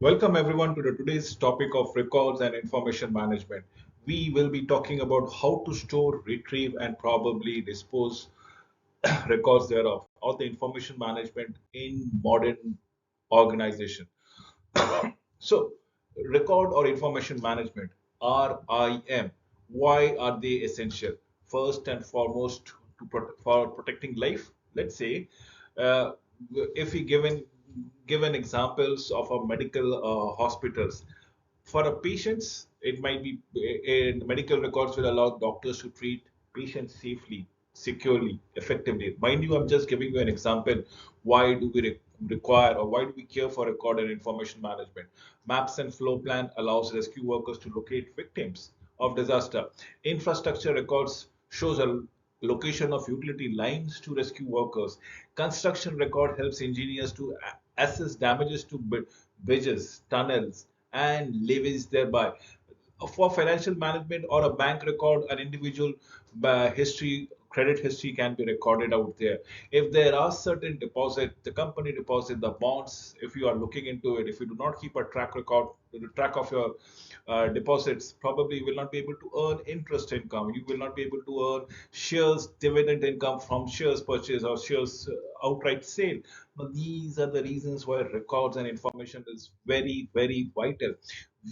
Welcome everyone to today's topic of records and information management. We will be talking about how to store, retrieve, and probably dispose records thereof, or the information management in modern organization. So, record or information management, RIM, why are they essential? First and foremost, for protecting life. Let's say, uh, if we given examples of a medical hospitals, for a patients, it might be medical records will allow doctors to treat patients safely, securely, effectively. Mind you, I'm just giving you an example. Why do we require or why do we care for record and information management? Maps and flow plan allows rescue workers to locate victims of disaster. Infrastructure records shows a location of utility lines to rescue workers. Construction record helps engineers to assess damages to bridges, tunnels, and levies thereby. For financial management or a bank record, an individual credit history can be recorded out there. If there are certain deposit, the company deposit, the bonds, if you are looking into it, if you do not keep a track of your deposits, probably you will not be able to earn interest income. You will not be able to earn shares dividend income from shares purchase or shares outright sale. But these are the reasons why records and information is very, very vital.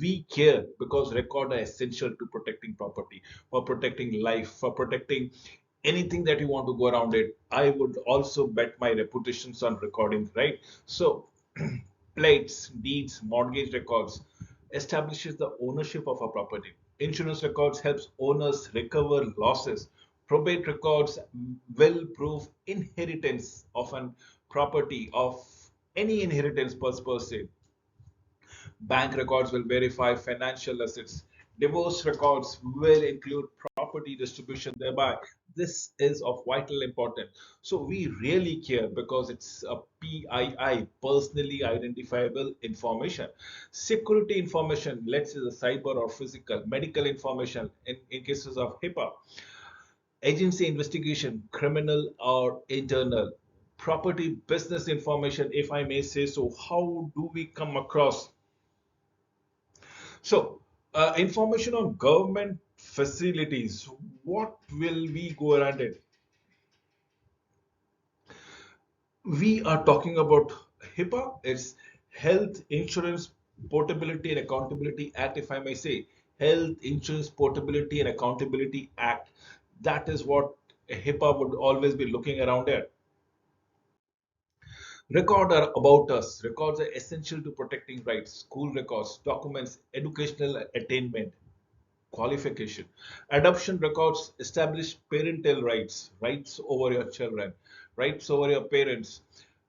We care because records are essential to protecting property, for protecting life, for protecting anything that you want to go around it. I would also bet my reputations on recording, right? So plates, deeds, mortgage records establishes the ownership of a property. Insurance records helps owners recover losses. Probate records will prove inheritance of an property of any inheritance per se. Bank records will verify financial assets. Divorce records will include property distribution thereby. This is of vital importance. So we really care because it's a PII, personally identifiable information. Security information, let's say the cyber or physical, medical information in cases of HIPAA. Agency investigation, criminal or internal. Property business information, if I may say so. How do we come across so, information on government facilities. What will we go around it? We are talking about HIPAA. It's Health Insurance Portability and Accountability Act, if I may say. Health Insurance Portability and Accountability Act. That is what HIPAA would always be looking around at. Records are about us. Records are essential to protecting rights. School records, documents, educational attainment, qualification. Adoption records establish parental rights, rights over your children, rights over your parents.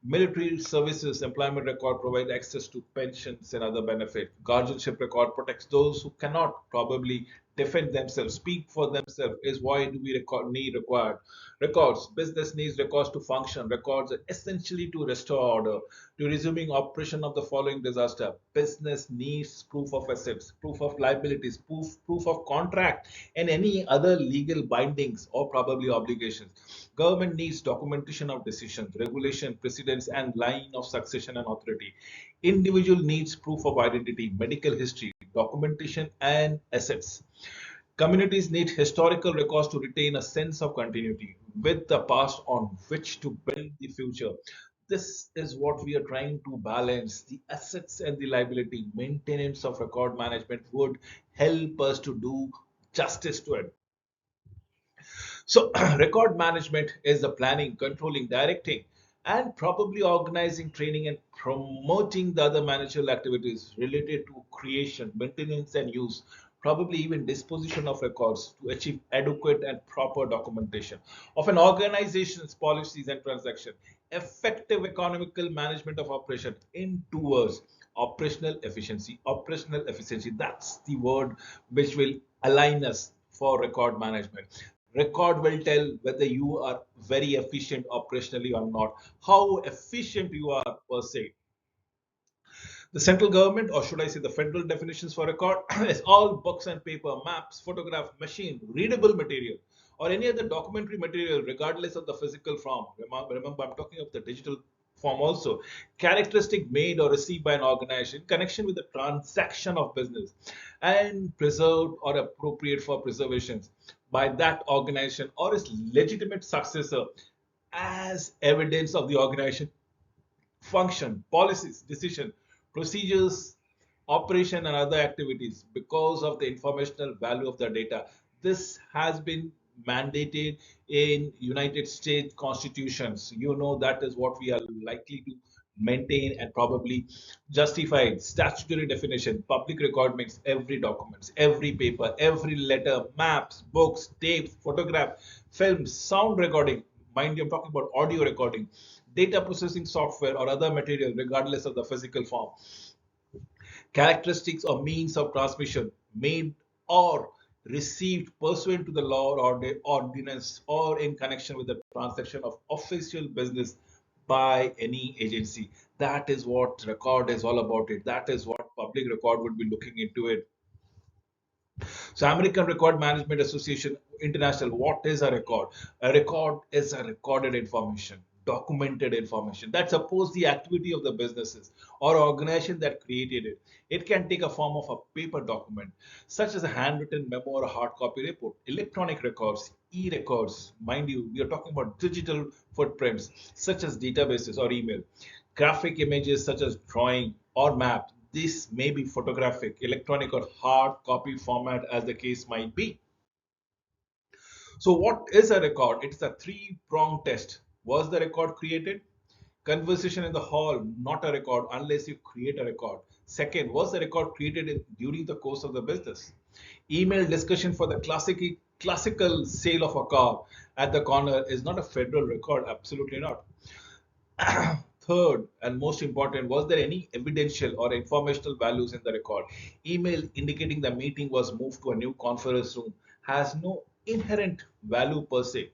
Military services employment record provide access to pensions and other benefits. Guardianship record protects those who cannot probably defend themselves, speak for themselves. Is why do we need required records? Business needs records to function. Records are essentially to restore order, to resuming operation of the following disaster. Business needs proof of assets, proof of liabilities, proof of contract, and any other legal bindings or probably obligations. Government needs documentation of decisions, regulation, precedents, and line of succession and authority. Individual needs proof of identity, medical history, documentation, and assets. Communities need historical records to retain a sense of continuity with the past on which to build the future. This is what we are trying to balance. The assets and the liability maintenance of record management would help us to do justice to it. So, record management is the planning, controlling, directing, and probably organizing training and promoting the other managerial activities related to creation, maintenance, and use, probably even disposition of records to achieve adequate and proper documentation of an organization's policies and transactions. Effective economical management of operation in 2 words. Operational efficiency, that's the word which will align us for record management. Record will tell whether you are very efficient operationally or not, how efficient you are per se. The central government, or should I say the federal definitions for record, is all books and paper, maps, photograph, machine, readable material, or any other documentary material, regardless of the physical form. Remember, I'm talking of the digital form also. Characteristic made or received by an organization in connection with the transaction of business and preserved or appropriate for preservation by that organization or its legitimate successor as evidence of the organization function, policies, decision, procedures, operation and other activities because of the informational value of the data. This has been mandated in United States constitutions. You know that is what we are likely to maintain and probably justified. Statutory definition. Public record means every documents, every paper, every letter, maps, books, tapes, photograph, films, sound recording. Mind you, I'm talking about audio recording, data processing software or other material regardless of the physical form, characteristics or means of transmission made or received pursuant to the law or the ordinance or in connection with the transaction of official business by any agency. That is what record is all about. It that is what public record would be looking into it. So American Record Management Association International, what is a record? A record is a recorded information, documented information that supports the activity of the businesses or organization that created it. It can take a form of a paper document, such as a handwritten memo or a hard copy report, electronic records, e-records. Mind you, we are talking about digital footprints, such as databases or email, graphic images such as drawing or map. This may be photographic, electronic, or hard copy format, as the case might be. So, what is a record? It's a three-pronged test. Was the record created? Conversation in the hall, not a record unless you create a record. Second, was the record created during the course of the business? Email discussion for the classical sale of a car at the corner is not a federal record, absolutely not. Third, and most important, was there any evidential or informational values in the record? Email indicating the meeting was moved to a new conference room has no inherent value per se.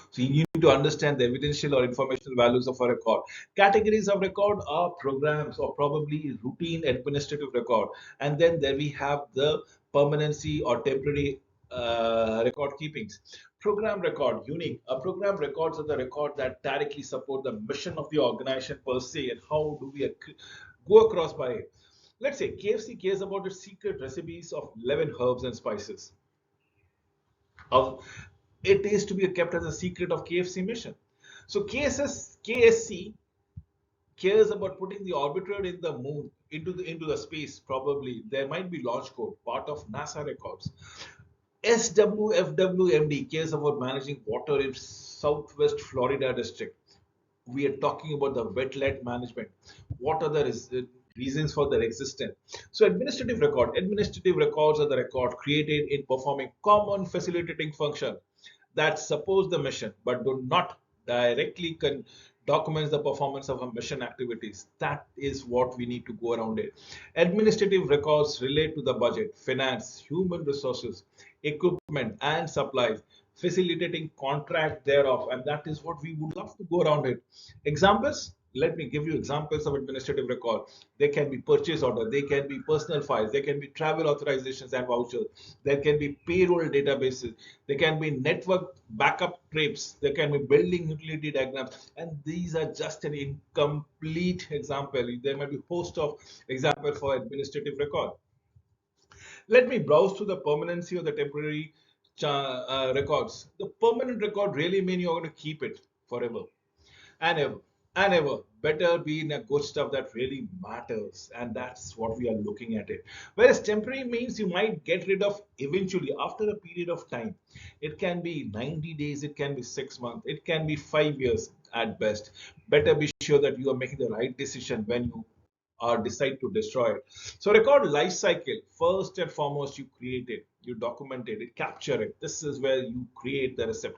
So you need to understand the evidential or informational values of a record. Categories of record are programs or probably routine administrative record. And then there we have the permanency or temporary record keepings. Program record, unique. A program records are the record that directly support the mission of the organization per se, and how do we go across by it. Let's say KFC cares about its secret recipes of 11 herbs and spices. How it is to be kept as a secret of KFC mission. So KSC cares about putting the orbiter in the moon into the space. Probably there might be launch code, part of NASA records. SWFWMD cares about managing water in Southwest Florida district. We are talking about the wetland management. What are the reasons for their existence? So administrative records are the record created in performing common facilitating function that suppose the mission but do not directly documents the performance of a mission activities. That is what we need to go around it. Administrative records relate to the budget, finance, human resources, equipment and supplies, facilitating contract thereof, and that is what we would love to go around it. Examples, let me give you examples of administrative record. They can be purchase order, they can be personal files, they can be travel authorizations and vouchers, there can be payroll databases, there can be network backup trips, there can be building utility diagrams, and these are just an incomplete example. There might be host of example for administrative record. Let me browse through the permanency of the temporary records. The permanent record really mean you're going to keep it forever and ever and ever. Better be in a good stuff that really matters, and that's what we are looking at it. Whereas temporary means you might get rid of eventually after a period of time. It can be 90 days, it can be 6 months, it can be 5 years at best. Better be sure that you are making the right decision when you or decide to destroy it. So record life cycle. First and foremost, you create it, you document it, you capture it. This is where you create the receipt.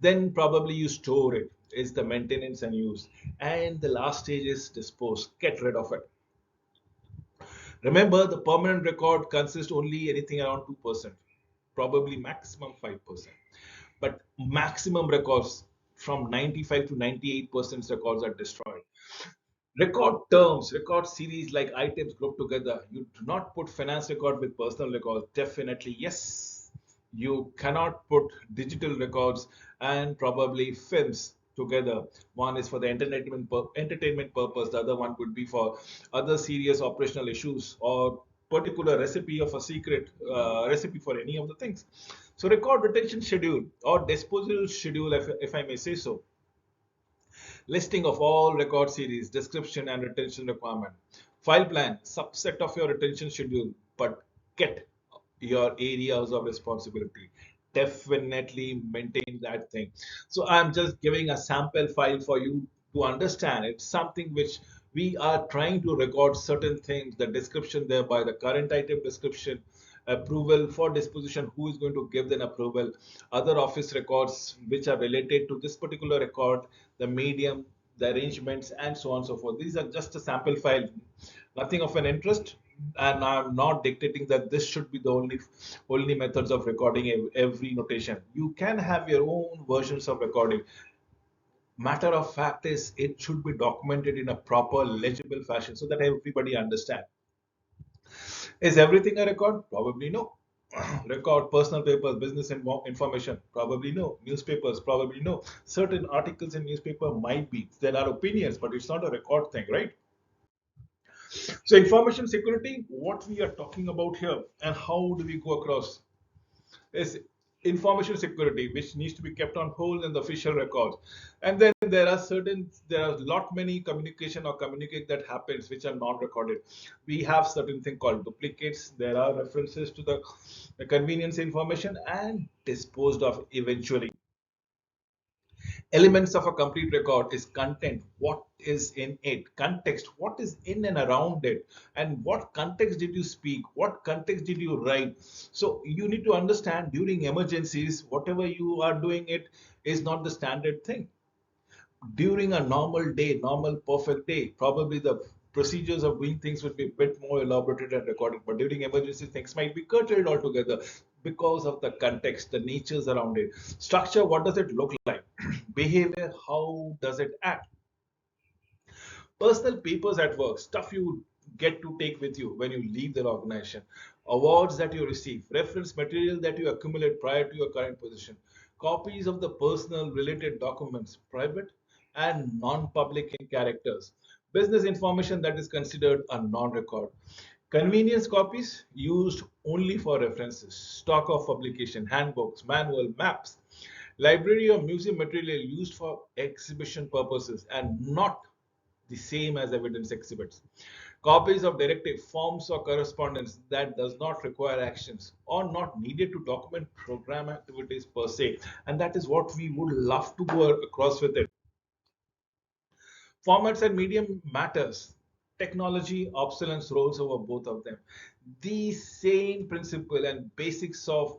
Then probably you store it, is the maintenance and use. And the last stage is dispose, get rid of it. Remember, the permanent record consists only anything around 2%, probably maximum 5%. But maximum records from 95 to 98% records are destroyed. Record terms, record series like items grouped together. You do not put finance record with personal records. Definitely, yes. You cannot put digital records and probably films together. One is for the entertainment purpose. The other one could be for other serious operational issues or particular recipe of a secret recipe for any of the things. So record retention schedule or disposal schedule, if I may say so. Listing of all record series, description and retention requirement. File plan, subset of your retention schedule, but get your areas of responsibility. Definitely maintain that thing. So I'm just giving a sample file for you to understand. It's something which we are trying to record certain things, the description there by the current item description, approval for disposition, who is going to give an approval, other office records which are related to this particular record, the medium, the arrangements, and so on and so forth. These are just a sample file, nothing of an interest, and I'm not dictating that this should be the only methods of recording every notation. You can have your own versions of recording. Matter of fact is it should be documented in a proper legible fashion so that everybody understand. Is everything a record? Probably no. Record personal papers, business information? Probably no. Newspapers? Probably no. Certain articles in newspaper might be. There are opinions, but it's not a record thing, right? So information security, what we are talking about here and how do we go across is information security, which needs to be kept on hold in the official records. And then there are lot many communication or communicate that happens which are non-recorded. We have certain thing called duplicates. There are references to the convenience information and disposed of eventually. Elements of a complete record is content, what is in it, context, what is in and around it, and what context did you speak, what context did you write. So you need to understand during emergencies, whatever you are doing it is not the standard thing. During a normal day, normal perfect day, probably the procedures of doing things would be a bit more elaborated and recorded. But during emergency, things might be curtailed altogether because of the context, the natures around it. Structure, what does it look like? Behavior, how does it act? Personal papers at work, stuff you get to take with you when you leave the organization, awards that you receive, reference material that you accumulate prior to your current position, copies of the personal related documents, private and non-public in characters, business information that is considered a non-record, convenience copies used only for references, stock of publication, handbooks, manual, maps, library or museum material used for exhibition purposes and not the same as evidence exhibits. Copies of directive forms or correspondence that does not require actions or not needed to document program activities per se. And that is what we would love to go across with it. Formats and medium matters. Technology obsolescence rolls over both of them. The same principle and basics of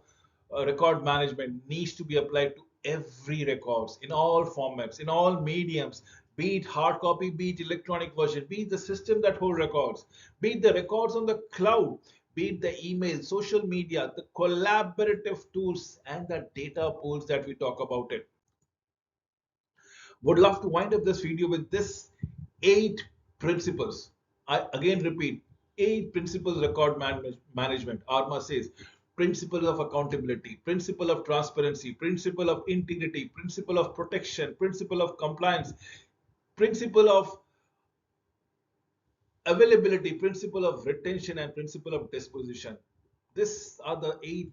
record management needs to be applied to every records in all formats, in all mediums, be it hard copy, be it electronic version, be it the system that hold records, be it the records on the cloud, be it the email, social media, the collaborative tools, and the data pools that we talk about it. Would love to wind up this video with this 8 principles. I again repeat, 8 principles record management. Arma says principle of accountability, principle of transparency, principle of integrity, principle of protection, principle of compliance, principle of availability, principle of retention, and principle of disposition. These are the 8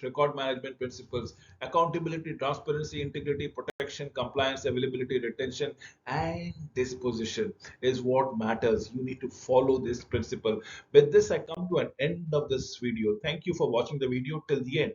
record management principles: accountability, transparency, integrity, protection, compliance, availability, retention, and disposition is what matters. You need to follow this principle. With this, I come to an end of this video. Thank you for watching the video till the end.